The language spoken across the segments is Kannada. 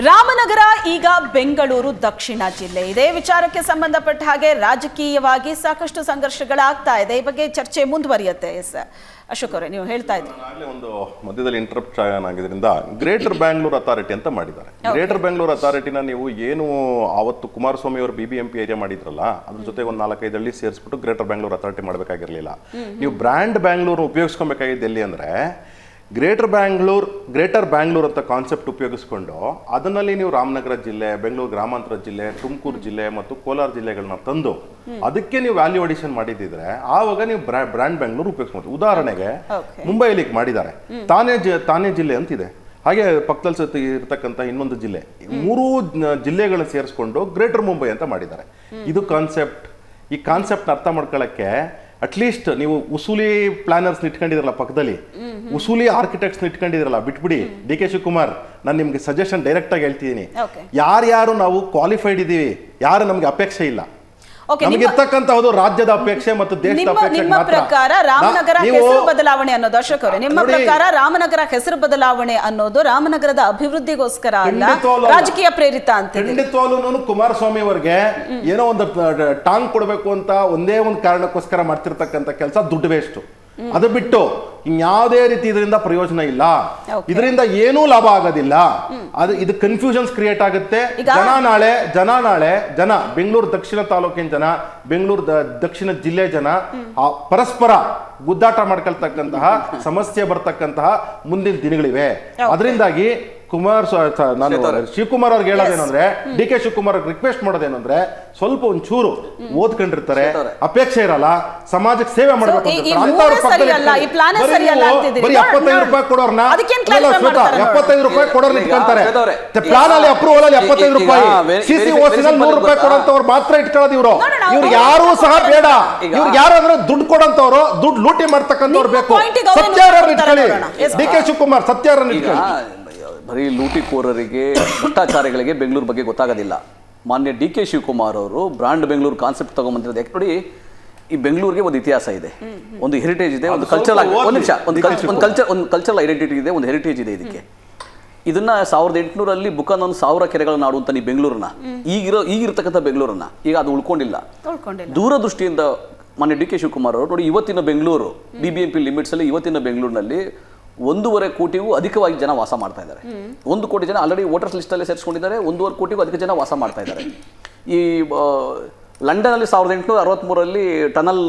ರಾಮನಗರ ಈಗ ಬೆಂಗಳೂರು ದಕ್ಷಿಣ ಜಿಲ್ಲೆ. ಇದೇ ವಿಚಾರಕ್ಕೆ ಸಂಬಂಧಪಟ್ಟ ಹಾಗೆ ರಾಜಕೀಯವಾಗಿ ಸಾಕಷ್ಟು ಸಂಘರ್ಷಗಳಾಗ್ತಾ ಇದೆ. ಈ ಬಗ್ಗೆ ಚರ್ಚೆ ಮುಂದುವರಿಯುತ್ತೆ. ಎಸ್ ಅಶೋಕ್ ಅವರೇ, ನೀವು ಹೇಳ್ತಾ ಇದ್ರಿ. ಒಂದು ಮಧ್ಯದಲ್ಲಿ ಇಂಟರಪ್ಟ್ ಆಗಿದ್ರಿಂದ ಗ್ರೇಟರ್ ಬ್ಯಾಂಗ್ಳೂರ್ ಅಥಾರಿಟಿ ಅಂತ ಮಾಡಿದ್ದಾರೆ. ಗ್ರೇಟರ್ ಬ್ಯಾಂಗ್ಳೂರ್ ಅಥಾರಿಟಿನ ನೀವು ಏನು ಅವತ್ತು ಕುಮಾರಸ್ವಾಮಿ ಅವರು BBMP ಏರಿಯಾ ಮಾಡಿದ್ರಲ್ಲ, ಅದ್ರ ಜೊತೆ ಒಂದು 4-5 ಹಳ್ಳಿ ಸೇರಿಸ್ಬಿಟ್ಟು ಗ್ರೇಟರ್ ಬ್ಯಾಂಗ್ಳೂರ್ ಅಥಾರಿಟಿ ಮಾಡಬೇಕಾಗಿರಲಿಲ್ಲ. ನೀವು ಬ್ರ್ಯಾಂಡ್ ಬ್ಯಾಂಗ್ಳೂರ್ ಉಪಯೋಗಿಸ್ಕೊಬೇಕಾಗಿದ್ದು ಎಲ್ಲಿ ಅಂದ್ರೆ ಗ್ರೇಟರ್ ಬ್ಯಾಂಗ್ಳೂರ್ ಅಂತ ಕಾನ್ಸೆಪ್ಟ್ ಉಪಯೋಗಿಸ್ಕೊಂಡು ಅದನ್ನಲ್ಲಿ ನೀವು ರಾಮನಗರ ಜಿಲ್ಲೆ, ಬೆಂಗಳೂರು ಗ್ರಾಮಾಂತರ ಜಿಲ್ಲೆ, ತುಮಕೂರು ಜಿಲ್ಲೆ ಮತ್ತು ಕೋಲಾರ ಜಿಲ್ಲೆಗಳನ್ನ ತಂದು ಅದಕ್ಕೆ ನೀವು ವ್ಯಾಲ್ಯೂ ಅಡಿಷನ್ ಮಾಡಿದ್ರೆ ಆವಾಗ ನೀವು ಬ್ರ್ಯಾಂಡ್ ಬ್ಯಾಂಗ್ಳೂರ್ ಉಪಯೋಗಿಸ್ಬೋದು. ಉದಾಹರಣೆಗೆ ಮುಂಬೈಲಿ ಮಾಡಿದ್ದಾರೆ, ತಾನೇ ಜಿಲ್ಲೆ ಅಂತಿದೆ. ಹಾಗೆ ಪಕ್ಕದಲ್ಲಿ ಇರ್ತಕ್ಕಂಥ ಇನ್ನೊಂದು ಜಿಲ್ಲೆ, 3 ಜಿಲ್ಲೆಗಳನ್ನ ಸೇರಿಸ್ಕೊಂಡು ಗ್ರೇಟರ್ ಮುಂಬೈ ಅಂತ ಮಾಡಿದ್ದಾರೆ. ಇದು ಕಾನ್ಸೆಪ್ಟ್. ಈ ಕಾನ್ಸೆಪ್ಟ್ ಅರ್ಥ ಮಾಡ್ಕೊಳ್ಳಕ್ಕೆ ಅಟ್ಲೀಸ್ಟ್ ನೀವು ಉಸೂಲಿ ಪ್ಲಾನರ್ಸ್ ಇಟ್ಕೊಂಡಿದ್ರಲ್ಲ, ಪಕ್ಕದಲ್ಲಿ ಉಸೂಲಿ ಆರ್ಕಿಟೆಕ್ಟ್ಸ್ ಇಟ್ಕೊಂಡಿದ್ರಲ್ಲ, ಬಿಟ್ಬಿಡಿ. DK ಶಿವಕುಮಾರ್, ನಾನು ನಿಮ್ಗೆ ಸಜೆಷನ್ ಡೈರೆಕ್ಟ್ ಆಗಿ ಹೇಳ್ತಿದ್ದೀನಿ. ಯಾರ್ಯಾರು ನಾವು ಕ್ವಾಲಿಫೈಡ್ ಇದೀವಿ, ಯಾರು ನಮ್ಗೆ ಅಪೇಕ್ಷೆ ಇಲ್ಲ, ನಮ್ಗೆ ಇರ್ತಕ್ಕಂಥದ್ದು ರಾಜ್ಯದ ಅಪೇಕ್ಷೆ ಮತ್ತು ದೇಶದ ಅಪೇಕ್ಷೆ. ನಿಮ್ಮ ಪ್ರಕಾರ ರಾಮನಗರ ಹೆಸರು ಬದಲಾವಣೆ ಅನ್ನೋದು, ಅಶೋಕ್ ಅವರೇ, ನಿಮ್ಮ ಪ್ರಕಾರ ರಾಮನಗರ ಹೆಸರು ಬದಲಾವಣೆ ಅನ್ನೋದು ರಾಮನಗರದ ಅಭಿವೃದ್ಧಿಗೋಸ್ಕರ ಅಲ್ಲ, ರಾಜಕೀಯ ಪ್ರೇರಿತ ಅಂತ? ಖಂಡಿತವಾಗ್ಲೂ ಕುಮಾರಸ್ವಾಮಿ ಅವರಿಗೆ ಏನೋ ಒಂದು ಟಾಂಗ್ ಕೊಡಬೇಕು ಅಂತ ಒಂದೇ ಒಂದು ಕಾರಣಕ್ಕೋಸ್ಕರ ಮಾಡ್ತಿರ್ತಕ್ಕಂಥ ಕೆಲಸ ದುಡ್ಡು ವೇಸ್ಟ್. ಅದು ಬಿಟ್ಟು ಇನ್ಯಾವುದೇ ರೀತಿ ಇದರಿಂದ ಪ್ರಯೋಜನ ಇಲ್ಲ, ಇದರಿಂದ ಏನೂ ಲಾಭ ಆಗೋದಿಲ್ಲ. ಇದು ಕನ್ಫ್ಯೂಷನ್ಸ್ ಕ್ರಿಯೇಟ್ ಆಗುತ್ತೆ. ಜನ ಬೆಂಗಳೂರು ದಕ್ಷಿಣ ತಾಲೂಕಿನ ಜನ, ಬೆಂಗಳೂರು ದಕ್ಷಿಣ ಜಿಲ್ಲೆ ಜನ ಪರಸ್ಪರ ಗುದ್ದಾಟ ಮಾಡ್ಕೊಳ್ತಕ್ಕಂತಹ ಸಮಸ್ಯೆ ಬರ್ತಕ್ಕಂತಹ ಮುಂದಿನ ದಿನಗಳಿವೆ. ಅದರಿಂದಾಗಿ ನಾನು ಶಿವಕುಮಾರ್ ಅವ್ರಿಗೆ ಹೇಳೋದೇನಂದ್ರೆ, DK ಶಿವಕುಮಾರ್ ಅವ್ರಿಗೆ ರಿಕ್ವೆಸ್ಟ್ ಮಾಡೋದೇನಂದ್ರೆ, ಸ್ವಲ್ಪ ಒಂಚೂರು ಓದ್ಕೊಂಡಿರ್ತಾರೆ, ಅಪೇಕ್ಷೆ ಇರಲ್ಲ, ಸಮಾಜಕ್ಕೆ ಸೇವೆ ಮಾಡಬೇಕು. ಬರೀ 75 ರೂಪಾಯಿ ಕೊಡೋರ್ನ 75 ರೂಪಾಯಿ ಕೊಡೋರ್ನ ಇಟ್ಕೊಂತಾರೆ. ಪ್ಲಾನ್ ಅಲ್ಲಿ ಅಪ್ರೂವಲ್ ಅಲ್ಲಿ 75 ರೂಪಾಯಿ, CCOC 100 ರೂಪಾಯಿ ಕೊಡೋಂತವ್ರು ಮಾತ್ರ ಇಟ್ಕೊಳ್ಳೋದು. ಇವ್ರು ಯಾರು ಸಹ ಬೇಡ. ಇವ್ರಿಗೆ ಯಾರು ಅಂದ್ರೆ ದುಡ್ಡು ಕೊಡೋಂತವ್ರು, ದುಡ್ಡು ಲೂಟಿ ಮಾಡ್ತಕ್ಕಂಥವ್ರು ಬೇಕು. ಸತ್ಯಾರನ್ನ ಇಟ್ಕೊಳ್ಳಿ. DK ಶಿವಕುಮಾರ್ ಸತ್ಯಾರನ್ನ ಇಟ್ಕೊಳ್ಳಿ. ಬರೀ ಲೂಟಿಕೋರರಿಗೆ, ಭ್ರಷ್ಟಾಚಾರಿಗಳಿಗೆ ಬೆಂಗಳೂರು ಬಗ್ಗೆ ಗೊತ್ತಾಗೋದಿಲ್ಲ. ಮಾನ್ಯ DK ಶಿವಕುಮಾರ್ ಅವರು ಬ್ರಾಂಡ್ ಬೆಂಗಳೂರು ಕಾನ್ಸೆಪ್ಟ್ ತಗೊಂಡ್ಬಂದಿರೋದು. ಯಾಕೆ ನೋಡಿ, ಈ ಬೆಂಗಳೂರಿಗೆ ಒಂದು ಇತಿಹಾಸ ಇದೆ, ಒಂದು ಹೆರಿಟೇಜ್ ಇದೆ, ಒಂದು ಕಲ್ಚರಲ್ ಕಲ್ಚರಲ್ ಐಡೆಂಟಿಟಿ ಇದೆ, ಒಂದು ಹೆರಿಟೇಜ್ ಇದೆ. ಇದಕ್ಕೆ ಇದನ್ನ 1800ರಲ್ಲಿ ಬುಕಾನನ್ 1000 ಕೆರೆಗಳ ನಾಡು ಅಂತ ನೀವು ಬೆಂಗಳೂರನ್ನ, ಈಗಿರ್ತಕ್ಕಂಥ ಬೆಂಗಳೂರನ್ನ, ಈಗ ಅದು ಉಳ್ಕೊಂಡಿಲ್ಲ. ದೂರದೃಷ್ಟಿಯಿಂದ ಮಾನ್ಯ DK ಶಿವಕುಮಾರ್ ಅವರು ನೋಡಿ, ಇವತ್ತಿನ ಬೆಂಗಳೂರು BBMP ಲಿಮಿಟ್ಸ್ ಅಲ್ಲಿ ಇವತ್ತಿನ ಬೆಂಗಳೂರಿನಲ್ಲಿ 1.5 ಕೋಟಿಗೂ ಅಧಿಕವಾಗಿ ಜನ ವಾಸ ಮಾಡ್ತಾ ಇದ್ದಾರೆ. 1 ಕೋಟಿ ಜನ ಆಲ್ರೆಡಿ ವೋಟರ್ಸ್ ಲಿಸ್ಟ್ ಅಲ್ಲೇ ಸೇರಿಸ್ಕೊಂಡಿದ್ದಾರೆ. 1.5 ಕೋಟಿಗೂ ಅಧಿಕ ಜನ ವಾಸ ಮಾಡ್ತಾ ಇದ್ದಾರೆ. ಈ ಲಂಡನ್ ಅಲ್ಲಿ 1863ರಲ್ಲಿ ಟನಲ್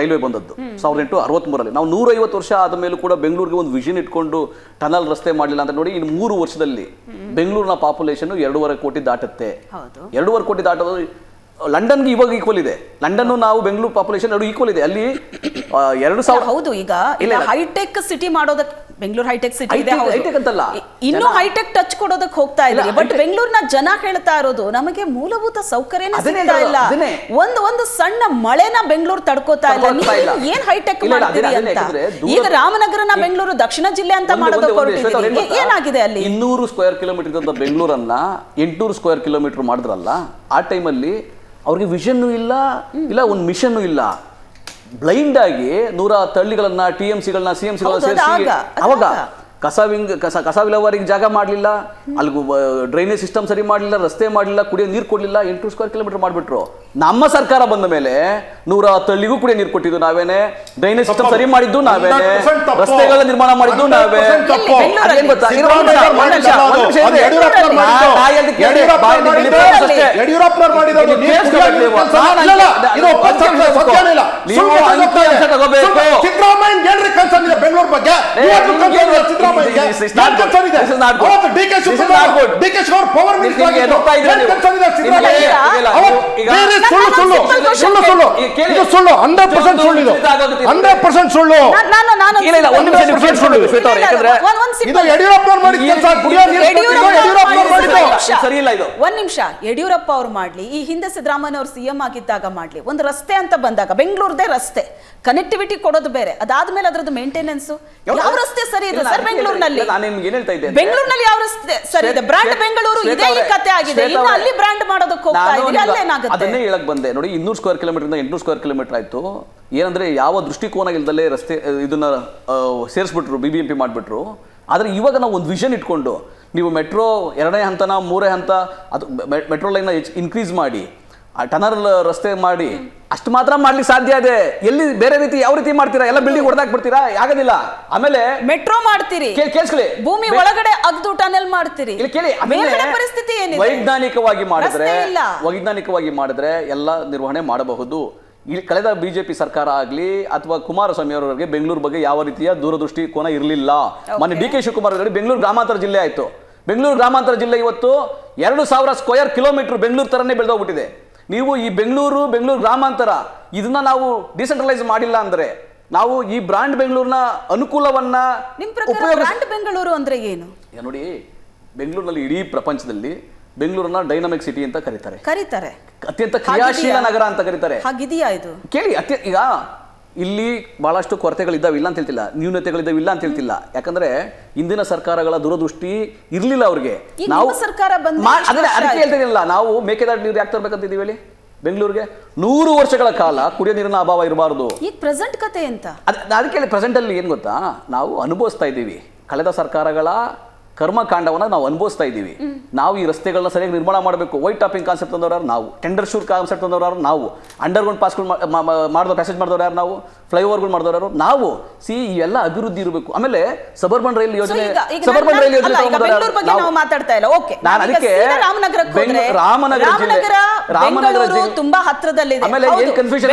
ರೈಲ್ವೆ ಬಂದದ್ದು. 1863ರಲ್ಲಿ ನಾವು 150 ವರ್ಷ ಆದ ಮೇಲೂ ಕೂಡ ಬೆಂಗಳೂರಿಗೆ ಒಂದು ವಿಷನ್ ಇಟ್ಕೊಂಡು ಟನಲ್ ರಸ್ತೆ ಮಾಡಲಿಲ್ಲ ಅಂತ ನೋಡಿ. ಇನ್ನು 3 ವರ್ಷದಲ್ಲಿ ಬೆಂಗಳೂರಿನ ಪಾಪ್ಯುಲೇಷನ್ 2.5 ಕೋಟಿ ದಾಟುತ್ತೆ. 2.5 ಕೋಟಿ ದಾಟೋದು ಲಂಡನ್ಗೆ ಇವಾಗ ಈಕ್ವಲ್ ಇದೆ. ಲಂಡನ್ ನಾವು ಬೆಂಗಳೂರು ಪಾಪ್ಯುಲೇಷನ್ 2 ಈಕ್ವಲ್ ಇದೆ. ಅಲ್ಲಿ 2000. ಹೌದು, ಈಗ ಹೈಟೆಕ್ ಸಿಟಿ ಮಾಡೋದಕ್ಕೆ ಬೆಂಗಳೂರು ಹೈಟೆಕ್ ಸಿಟಿ ಇದೆ, ಹೈಟೆಕ್ ಅಂತಲ್ಲ, ಇನ್ನೂ ಹೈಟೆಕ್ ಟಚ್ ಕೊಡೋದಕ್ಕೆ ಹೋಗ್ತಾ ಇದೆ. ಬಟ್ ಬೆಂಗಳೂರಿನ ಜನ ಹೇಳ್ತಾ ಇರೋದು, ನಮಗೆ ಮೂಲಭೂತ ಸೌಕರ್ಯನೇ ಸಿಗ್ತಾ ಇಲ್ಲ. ಒಂದು ಸಣ್ಣ ಮಳೆನ ಬೆಂಗಳೂರು ತಡ್ಕೋತಾ ಇಲ್ಲ. ಏನ್ ಹೈಟೆಕ್ ಮಾಡ್ತೀರಿ ಅಂತ. ಈಗ ರಾಮನಗರನ ಬೆಂಗಳೂರು ದಕ್ಷಿಣ ಜಿಲ್ಲೆ ಅಂತ ಮಾಡೋದಕ್ಕೆ ಏನಾಗಿದೆ? ಅಲ್ಲಿ 200 ಸ್ಕ್ವೇರ್ ಕಿಲೋಮೀಟರ್ ಇದ್ದಂತ ಬೆಂಗಳೂರನ್ನ 800 ಸ್ಕ್ವೇರ್ ಕಿಲೋಮೀಟರ್ ಮಾಡಿದ್ರಲ್ಲ, ಆ ಟೈಮಲ್ಲಿ ಅವ್ರಿಗೆ ವಿಷನ್ ಇಲ್ಲ, ಒಂದು ಮಿಷನ್ ಇಲ್ಲ. ಬ್ಲೈಂಡ್ ಆಗಿ 110 ಹಳ್ಳಿಗಳನ್ನ, TMCಗಳನ್ನ, CMCಗಳನ್ನ ಸೇರಿಸಿ ಅವಾಗ ಕಸ ವಿಲೇವಾರಿಗೆ ಜಾಗ ಮಾಡಲಿಲ್ಲ, ಅಲ್ಲಿ ಡ್ರೈನೇಜ್ ಸಿಸ್ಟಮ್ ಸರಿ ಮಾಡಲಿಲ್ಲ, ರಸ್ತೆ ಮಾಡಲಿಲ್ಲ, ಕುಡಿಯೋ ನೀರು ಕೊಡಲಿಲ್ಲ. 800 ಸ್ಕ್ವೇರ್ ಕಿಲೋಮೀಟರ್ ಮಾಡಿಬಿಟ್ರು. ನಮ್ಮ ಸರ್ಕಾರ ಬಂದ ಮೇಲೆ 110 ಹಳ್ಳಿಗೂ ಕುಡಿಯೋ ನೀರು ಕೊಟ್ಟಿದ್ದು ನಾವೇನೆ, ಡ್ರೈನೇಜ್ ಸಿಸ್ಟಮ್ ಸರಿ ಮಾಡಿದ್ದು ನಾವೇನೆ, ರಸ್ತೆಗಳ ನಿರ್ಮಾಣ ಮಾಡಿದ್ದು ನಾವೇ. ಒಂದ್ ನಿಮಿಷ, ಯಡಿಯೂರಪ್ಪ ಅವ್ರು ಮಾಡ್ಲಿ, ಈ ಹಿಂದೆ ಸಿದ್ದರಾಮಯ್ಯ ಅವ್ರು CM ಆಗಿದ್ದಾಗ ಮಾಡ್ಲಿ, ಒಂದು ರಸ್ತೆ ಅಂತ ಬಂದಾಗ ಬೆಂಗಳೂರದೇ ರಸ್ತೆ ಕನೆಕ್ಟಿವಿಟಿ ಕೊಡೋದು ಬೇರೆ, ಅದಾದ್ಮೇಲೆ ಅದ್ರದ್ದು ಮೇಂಟೆನೆನ್ಸ್, ಯಾವ ರಸ್ತೆ ಸರಿ ಇದೆ ಸರ್ ಬೆಂಗಳೂರಿನಲ್ಲಿ? ಬೆಂಗಳೂರಿನಲ್ಲಿ ಯಾವ ರಸ್ತೆ ಸರಿ ಇದೆ? ಬ್ರಾಂಡ್ ಬೆಂಗಳೂರು ಇದೇ ಈ ಕತೆ ಆಗಿದೆ. ಇನ್ನು ಅಲ್ಲಿ ಬ್ರಾಂಡ್ ಮಾಡೋದಕ್ಕೆ ಹೋಗ್ತಾ ಇದ್ದೀರಿ, ಅಲ್ಲೇನಾಗುತ್ತೆ? ಅದನ್ನೇ ಹೇಳಕ್ ಬಂದೆ ನೋಡಿ. 200 ಸ್ಕ್ವೇರ್ ಕಿಲೋಮೀಟರ್ 800 ಸ್ಕ್ವೇರ್ ಕಿಲೋಮೀಟರ್ ಆಯ್ತು. ಏನಂದ್ರೆ ಯಾವ ದೃಷ್ಟಿಕೋನ ಇಲ್ದಲೇ ರಸ್ತೆ ಇದನ್ನ ಸೇರಿಸ್ಬಿಟ್ರು, BBMP ಮಾಡಿಬಿಟ್ರು. ಆದ್ರೆ ಇವಾಗ ನಾವು ಒಂದು ವಿಷನ್ ಇಟ್ಕೊಂಡು ನೀವು ಮೆಟ್ರೋ 2ನೇ ಹಂತನ 3ನೇ ಹಂತ ಅದು ಮೆಟ್ರೋ ಲೈನ್ ಇನ್ಕ್ರೀಸ್ ಮಾಡಿ ಟನಲ್ ರಸ್ತೆ ಮಾಡಿ ಅಷ್ಟು ಮಾತ್ರ ಮಾಡ್ಲಿಕ್ಕೆ ಸಾಧ್ಯ ಇದೆ. ಎಲ್ಲಿ ಬೇರೆ ರೀತಿ ಯಾವ ರೀತಿ ಮಾಡ್ತೀರಾ? ಎಲ್ಲ ಬಿಲ್ಡಿಂಗ್ ಹೊಡೆದಾಕ್ ಬಿಡ್ತೀರಾ? ಆಗೋದಿಲ್ಲ. ಆಮೇಲೆ ಮೆಟ್ರೋ ಮಾಡ್ತೀರಿ, ಕೇಳಿಸ್ಕೊಳ್ಳಿ, ಭೂಮಿ ಒಳಗಡೆ ಅಗ್ದು ಟನಲ್ ಮಾಡ್ತೀರಿ. ಇಲ್ಲಿ ಕೇಳಿ, ಮೇಲ್ಗಡೆ ಪರಿಸ್ಥಿತಿ ಏನಿದೆ? ವೈಜ್ಞಾನಿಕವಾಗಿ ರಸ್ತೆ ಮಾಡಿದ್ರೆ ಎಲ್ಲ ನಿರ್ವಹಣೆ ಮಾಡಬಹುದು. ಇಲ್ಲಿ ಕಳೆದ ಬಿಜೆಪಿ ಸರ್ಕಾರ ಆಗ್ಲಿ ಅಥವಾ ಕುಮಾರಸ್ವಾಮಿ ಅವರಿಗೆ ಬೆಂಗಳೂರು ಬಗ್ಗೆ ಯಾವ ರೀತಿಯ ದೂರದೃಷ್ಟಿ ಕೋನ ಇರಲಿಲ್ಲ. ಮೊನ್ನೆ ಡಿ ಕೆ ಶಿವಕುಮಾರ್ ಅವರಿಗೆ ಬೆಂಗಳೂರು ಗ್ರಾಮಾಂತರ ಜಿಲ್ಲೆ ಆಯ್ತು. ಬೆಂಗಳೂರು ಗ್ರಾಮಾಂತರ ಜಿಲ್ಲೆ ಇವತ್ತು 2000 ಸ್ಕ್ವೇರ್ ಕಿಲೋಮೀಟರ್ ಬೆಂಗಳೂರು ತರನೇ ಬೆಳೆದೋಗ್ಬಿಟ್ಟಿದೆ. ನೀವು ಈ ಬೆಂಗಳೂರು ಗ್ರಾಮಾಂತರ ಇದನ್ನ ನಾವು ಡಿಸೆಂಟ್ರಲೈಸ್ ಮಾಡಿಲ್ಲ ಅಂದ್ರೆ, ನಾವು ಈ ಬ್ರಾಂಡ್ ಬೆಂಗಳೂರಿನ ಅನುಕೂಲವನ್ನ ಬ್ರಾಂಡ್ ಬೆಂಗಳೂರು ಅಂದ್ರೆ ಏನು ನೋಡಿ, ಬೆಂಗಳೂರಿನಲ್ಲಿ ಇಡೀ ಪ್ರಪಂಚದಲ್ಲಿ ಬೆಂಗಳೂರನ್ನ ಡೈನಾಮಿಕ್ ಸಿಟಿ ಅಂತ ಕರೀತಾರೆ, ಅತ್ಯಂತ ಕ್ರಿಯಾಶೀಲ ನಗರ ಅಂತ ಕರೀತಾರೆ. ಹಾಗಿದೆಯಾ ಇದು? ಕೇಳಿ, ಈಗ ಇಲ್ಲಿ ಬಹಳಷ್ಟು ಕೊರತೆಗಳಿದ್ದಾವೆ, ಇಲ್ಲ ಅಂತ ಹೇಳ್ತಿಲ್ಲ, ನ್ಯೂನತೆಗಳಿದ್ದಾವೆ, ಇಲ್ಲ ಅಂತ ಹೇಳ್ತಿಲ್ಲ. ಯಾಕಂದ್ರೆ ಇಂದಿನ ಸರ್ಕಾರಗಳ ದೂರದೃಷ್ಟಿ ಇರ್ಲಿಲ್ಲ ಅವ್ರಿಗೆ. ನಾವು ಸರ್ಕಾರ ಅದಕ್ಕೆ ಹೇಳ್ತಿರಲಿಲ್ಲ, ನಾವು ಮೇಕೆದಾಟು ನೀರು ಯಾಕೆ ತರಬೇಕಂತಿದ್ದೀವಿ ಹೇಳಿ ಬೆಂಗಳೂರಿಗೆ? 100 ವರ್ಷಗಳ ಕಾಲ ಕುಡಿಯೋ ನೀರಿನ ಅಭಾವ ಇರಬಾರ್ದು. ಈಗ ಪ್ರೆಸೆಂಟ್ ಕತೆ ಅಂತ ಅದಕ್ಕೆ ಪ್ರೆಸೆಂಟ್ ಅಲ್ಲಿ ಏನ್ ಗೊತ್ತಾ, ನಾವು ಅನುಭವಿಸ್ತಾ ಇದ್ದೀವಿ ಕಳೆದ ಸರ್ಕಾರಗಳ ಕರ್ಮಕಾಂಡವನ್ನ ನಾವು ಅನುಭವಿಸ್ತಾ ಇದ್ದೀವಿ. ನಾವು ಈ ರಸ್ತೆಗಳನ್ನ ಸರಿಯಾಗಿ ನಿರ್ಮಾಣ ಮಾಡಬೇಕು. ವೈಟ್ ಟಾಪಿಂಗ್ ಕಾನ್ಸೆಪ್ಟ್ ತಂದವರು ನಾವು, ಟೆಂಡರ್ ಶೂಟ್ ಕಾನ್ಸೆಪ್ಟ್ ತಂದವರು ನಾವು, ಅಂಡರ್ಗ್ರೌಂಡ್ ಪಾಸ್ಗಳು ಮಾಡಿದೋ ಪ್ಯಾಸೇಜ್ ಮಾಡಿದವರು ಯಾರು ನಾವು, ಫ್ಲೈಓವರ್ಗಳು ಮಾಡಿದವರು ನಾವು. ಇವೆಲ್ಲ ಅಭಿವೃದ್ಧಿ ಇರಬೇಕು. ಆಮೇಲೆ ಸಬರ್ಬನ್ ರೈಲ್ ಯೋಜನೆ ಮಾತಾಡ್ತಾ ಇಲ್ಲ. ಓಕೆ, ನಾನು ಅದಕ್ಕೆ ರಾಮನಗರ ತುಂಬಾ ಹತ್ರದಲ್ಲಿದೆ.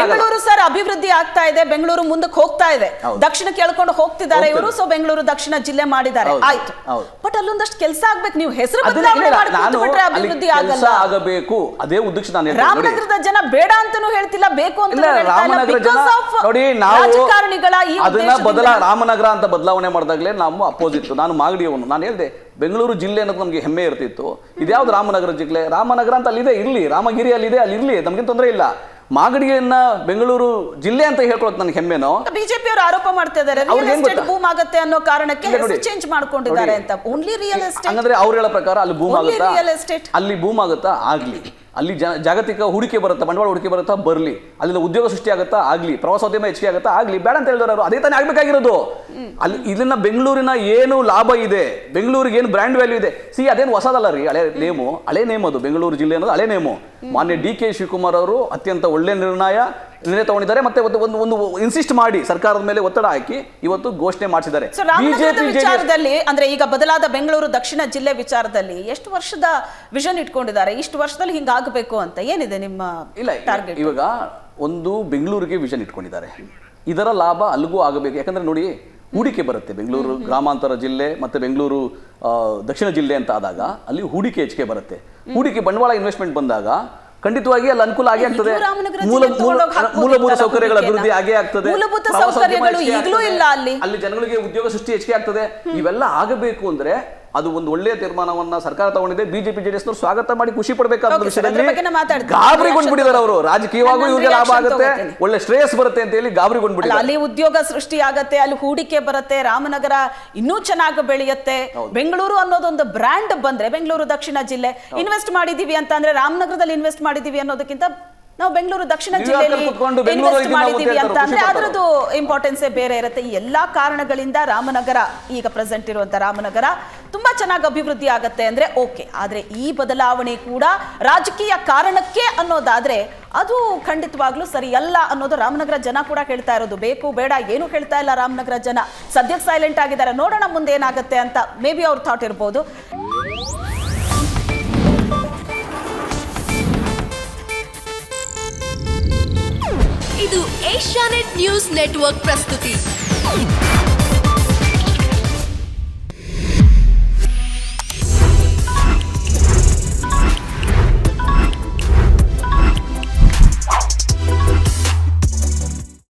ಬೆಂಗಳೂರು ಸರ್ ಅಭಿವೃದ್ಧಿ ಆಗ್ತಾ ಇದೆ, ಬೆಂಗಳೂರು ಮುಂದಕ್ಕೆ ಹೋಗ್ತಾ ಇದೆ, ದಕ್ಷಿಣ ಕೇಳ್ಕೊಂಡು ಹೋಗ್ತಿದ್ದಾರೆ ಇವರು. ಸೊ ಬೆಂಗಳೂರು ದಕ್ಷಿಣ ಜಿಲ್ಲೆ ಮಾಡಿದ್ದಾರೆ, ಆಯ್ತು. ಬಟ್ ಅಲ್ಲೊಂದಷ್ಟು ಕೆಲಸ ಆಗ್ಬೇಕು. ನೀವು ಹೆಸರು ಅಭಿವೃದ್ಧಿ ಆಗಬೇಕು, ಅದೇ ಉದ್ದೇಶ ನಾನು ರಾಮನಗರದ ಜನ ಬೇಡ ಅಂತಾನೂ ಹೇಳ್ತಿಲ್ಲ, ಬೇಕು ಅಂತ ರಾಮನಗರ ಜನ ನೋಡಿ, ನಾವು ಅದನ್ನ ರಾಮನಗರ ಅಂತ ಬದಲಾವಣೆ ಮಾಡಿದಾಗಲೇ ನಾವು ಅಪೋಸಿಟ್. ನಾನು ಮಾಗಡಿಯವನು, ನಾನು ಹೇಳ್ದೆ ಬೆಂಗಳೂರು ಜಿಲ್ಲೆ ಅನ್ನೋದು ನಮಗೆ ಹೆಮ್ಮೆ ಇರ್ತಿತ್ತು. ಇದ್ಯಾವ್ದು ರಾಮನಗರ ಜಿಲ್ಲೆ? ರಾಮನಗರ ಅಂತ ಅಲ್ಲಿದೆ, ಇರ್ಲಿ. ರಾಮಗಿರಿ ಅಲ್ಲಿದೆ, ಅಲ್ಲಿ ಇರ್ಲಿ, ನಮ್ಗೇನು ತೊಂದರೆ ಇಲ್ಲ. ಮಾಗಡಿಯನ್ನ ಬೆಂಗಳೂರು ಜಿಲ್ಲೆ ಅಂತ ಹೇಳ್ಕೊಳಕ್ ನನಗೆ ಹೆಮ್ಮೆನೋ. ಬಿಜೆಪಿ ಅವರು ಆರೋಪ ಮಾಡ್ತಾ ಇದ್ದಾರೆ ರಿಯಲ್ ಎಸ್ಟೇಟ್ ಬೂಮ್ ಆಗುತ್ತೆ ಅನ್ನೋ ಕಾರಣಕ್ಕೆ ಹೆಸರು ಚೇಂಜ್ ಮಾಡ್ಕೊಂಡಿದ್ದಾರೆ ಅಂತ. ಓನ್ಲಿ ರಿಯಲ್ ಎಸ್ಟೇಟ್ ಅಂದ್ರೆ ಅವ್ರು ಹೇಳೋ ಪ್ರಕಾರ ಅಲ್ಲಿ ಬೂಮ್ ಆಗುತ್ತಾ, ಅಲ್ಲಿ ಬೂಮ್ ಆಗುತ್ತಾ ಆಗ್ಲಿ, ಅಲ್ಲಿ ಜಾಗತಿಕ ಹೂಡಿಕೆ ಬರುತ್ತಾ, ಬಂಡವಾಳ ಹೂಡಿಕೆ ಬರುತ್ತಾ ಬರ್ಲಿ, ಅಲ್ಲಿ ಉದ್ಯೋಗ ಸೃಷ್ಟಿ ಆಗುತ್ತಾ ಆಗ್ಲಿ, ಪ್ರವಾಸೋದ್ಯಮ ಹೆಚ್ಚಿಗೆ ಆಗುತ್ತಾ ಆಗ್ಲಿ, ಬೇಡ ಅಂತ ಹೇಳಿದವರು ಅದೇ ತಾನೇ ಆಗ್ಬೇಕಾಗಿರೋದು. ಅಲ್ಲಿ ಇದನ್ನ ಬೆಂಗಳೂರಿನ ಏನು ಲಾಭ ಇದೆ, ಬೆಂಗಳೂರಿಗೆ ಏನು ಬ್ರ್ಯಾಂಡ್ ವ್ಯಾಲ್ಯೂ ಇದೆ. ಅದೇನು ಹೊಸದಲ್ಲ ರೀ, ಹಳೆ ನೇಮ್ ಅದು. ಬೆಂಗಳೂರು ಜಿಲ್ಲೆ ಅನ್ನೋದು ಹಳೆ ನೇಮು. ಮಾನ್ಯ ಡಿ ಕೆ ಶಿವಕುಮಾರ್ ಅವರು ಅತ್ಯಂತ ಒಳ್ಳೆ ನಿರ್ಣಯ ತಗೊಂಡಿದ್ದಾರೆ. ಮತ್ತೆ ಒಂದು ಇನ್ಸಿಸ್ಟ್ ಮಾಡಿ ಸರ್ಕಾರದ ಮೇಲೆ ಒತ್ತಡ ಹಾಕಿ ಇವತ್ತು ಘೋಷಣೆ ಮಾಡಿಸಿದ್ದಾರೆ. ಬಿಜೆಪಿ ವಿಚಾರದಲ್ಲಿ ಅಂದ್ರೆ ಈಗ ಬದಲಾದ ಬೆಂಗಳೂರು ದಕ್ಷಿಣ ಜಿಲ್ಲೆ ವಿಚಾರದಲ್ಲಿ ಎಷ್ಟು ವರ್ಷದ ವಿಷನ್ ಇಟ್ಕೊಂಡಿದ್ದಾರೆ? ಇಷ್ಟು ವರ್ಷದಲ್ಲಿ ಹಿಂಗಾಗಬೇಕು ಅಂತ ಏನಿದೆ ನಿಮ್ಮ ಟಾರ್ಗೆಟ್? ಇವಾಗ ಒಂದು ಬೆಂಗಳೂರಿಗೆ ವಿಷನ್ ಇಟ್ಕೊಂಡಿದ್ದಾರೆ, ಇದರ ಲಾಭ ಅಲ್ಲಿಗೂ ಆಗಬೇಕು. ಯಾಕಂದ್ರೆ ನೋಡಿ, ಹೂಡಿಕೆ ಬರುತ್ತೆ. ಬೆಂಗಳೂರು ಗ್ರಾಮಾಂತರ ಜಿಲ್ಲೆ ಮತ್ತೆ ಬೆಂಗಳೂರು ದಕ್ಷಿಣ ಜಿಲ್ಲೆ ಅಂತ ಆದಾಗ ಅಲ್ಲಿ ಹೂಡಿಕೆ ಹೆಚ್ಚಿಗೆ ಬರುತ್ತೆ. ಹೂಡಿಕೆ ಬಂಡವಾಳ ಇನ್ವೆಸ್ಟ್ಮೆಂಟ್ ಬಂದಾಗ ಖಂಡಿತವಾಗಿ ಅಲ್ಲಿ ಅನುಕೂಲ ಆಗೇ ಆಗ್ತದೆ. ಮೂಲಭೂತ ಸೌಕರ್ಯಗಳ ಅಭಿವೃದ್ಧಿ ಆಗೇ ಆಗ್ತದೆ. ಅಲ್ಲಿ ಜನಗಳಿಗೆ ಉದ್ಯೋಗ ಸೃಷ್ಟಿ ಹೆಚ್ಚಿಗೆ ಆಗ್ತದೆ. ಇವೆಲ್ಲ ಆಗಬೇಕು ಅಂದ್ರೆ ಅದು ಒಂದು ಒಳ್ಳೆಯ ತೀರ್ಮಾನವನ್ನ ಸರ್ಕಾರ ತಗೊಂಡಿದೆ. ಬಿಜೆಪಿ ಜೆಡಿಎಸ್ ನವರು ಸ್ವಾಗತ ಮಾಡಿ ಖುಷಿ ಪಡಬೇಕಾದ ವಿಷಯದಲ್ಲಿ ಗಾಬರಿಗೊಂಡ್ಬಿಟ್ಟಿದ್ದಾರೆ ಅವರು. ರಾಜಕೀಯವಾಗೂ ಇವ್ರಿಗೆ ಲಾಭ ಆಗುತ್ತೆ, ಒಳ್ಳೆ ಶ್ರೇಯಸ್ ಬರುತ್ತೆ ಅಂತ ಹೇಳಿ ಗಾಬರಿಗೊಂಡ್ಬಿಟ್ಟಿದ್ದಾರೆ. ಅಲ್ಲಿ ಉದ್ಯೋಗ ಸೃಷ್ಟಿ ಆಗತ್ತೆ, ಅಲ್ಲಿ ಹೂಡಿಕೆ ಬರುತ್ತೆ, ರಾಮನಗರ ಇನ್ನೂ ಚೆನ್ನಾಗಿ ಬೆಳೆಯುತ್ತೆ. ಬೆಂಗಳೂರು ಅನ್ನೋದೊಂದು ಬ್ರ್ಯಾಂಡ್ ಬಂದ್ರೆ, ಬೆಂಗಳೂರು ದಕ್ಷಿಣ ಜಿಲ್ಲೆ ಇನ್ವೆಸ್ಟ್ ಮಾಡಿದೀವಿ ಅಂತ ಅಂದ್ರೆ ರಾಮನಗರದಲ್ಲಿ ಇನ್ವೆಸ್ಟ್ ಮಾಡಿದೀವಿ ಅನ್ನೋದಕ್ಕಿಂತ ನಾವು ಬೆಂಗಳೂರು ದಕ್ಷಿಣ ಜಿಲ್ಲೆಯಲ್ಲಿ ಇನ್ವೆಸ್ಟ್ ಮಾಡಿದೀವಿ ಅಂತ ಅಂದ್ರೆ ಅದರದ್ದು ಇಂಪಾರ್ಟೆನ್ಸೇ ಬೇರೆ ಇರುತ್ತೆ. ಈ ಎಲ್ಲಾ ಕಾರಣಗಳಿಂದ ರಾಮನಗರ, ಈಗ ಪ್ರೆಸೆಂಟ್ ಇರುವಂತ ರಾಮನಗರ ತುಂಬಾ ಚೆನ್ನಾಗಿ ಅಭಿವೃದ್ಧಿ ಆಗತ್ತೆ ಅಂದ್ರೆ ಓಕೆ. ಆದ್ರೆ ಈ ಬದಲಾವಣೆ ಕೂಡ ರಾಜಕೀಯ ಕಾರಣಕ್ಕೆ ಅನ್ನೋದಾದ್ರೆ ಅದು ಖಂಡಿತವಾಗ್ಲೂ ಸರಿ ಅಲ್ಲ ಅನ್ನೋದು ರಾಮನಗರ ಜನ ಕೂಡ ಹೇಳ್ತಾ ಇರೋದು. ಬೇಕು ಬೇಡ ಏನು ಹೇಳ್ತಾ ಇಲ್ಲ ರಾಮನಗರ ಜನ, ಸದ್ಯಕ್ಕೆ ಸೈಲೆಂಟ್ ಆಗಿದ್ದಾರೆ. ನೋಡೋಣ ಮುಂದೆ ಏನಾಗುತ್ತೆ ಅಂತ ಮೇ ಬಿ ಅವ್ರ ಥಾಟ್ ಇರ್ಬೋದು. ಇದು ಏಷ್ಯಾನೆಟ್ ನ್ಯೂಸ್ ನೆಟ್ವರ್ಕ್ ಪ್ರಸ್ತುತಿ.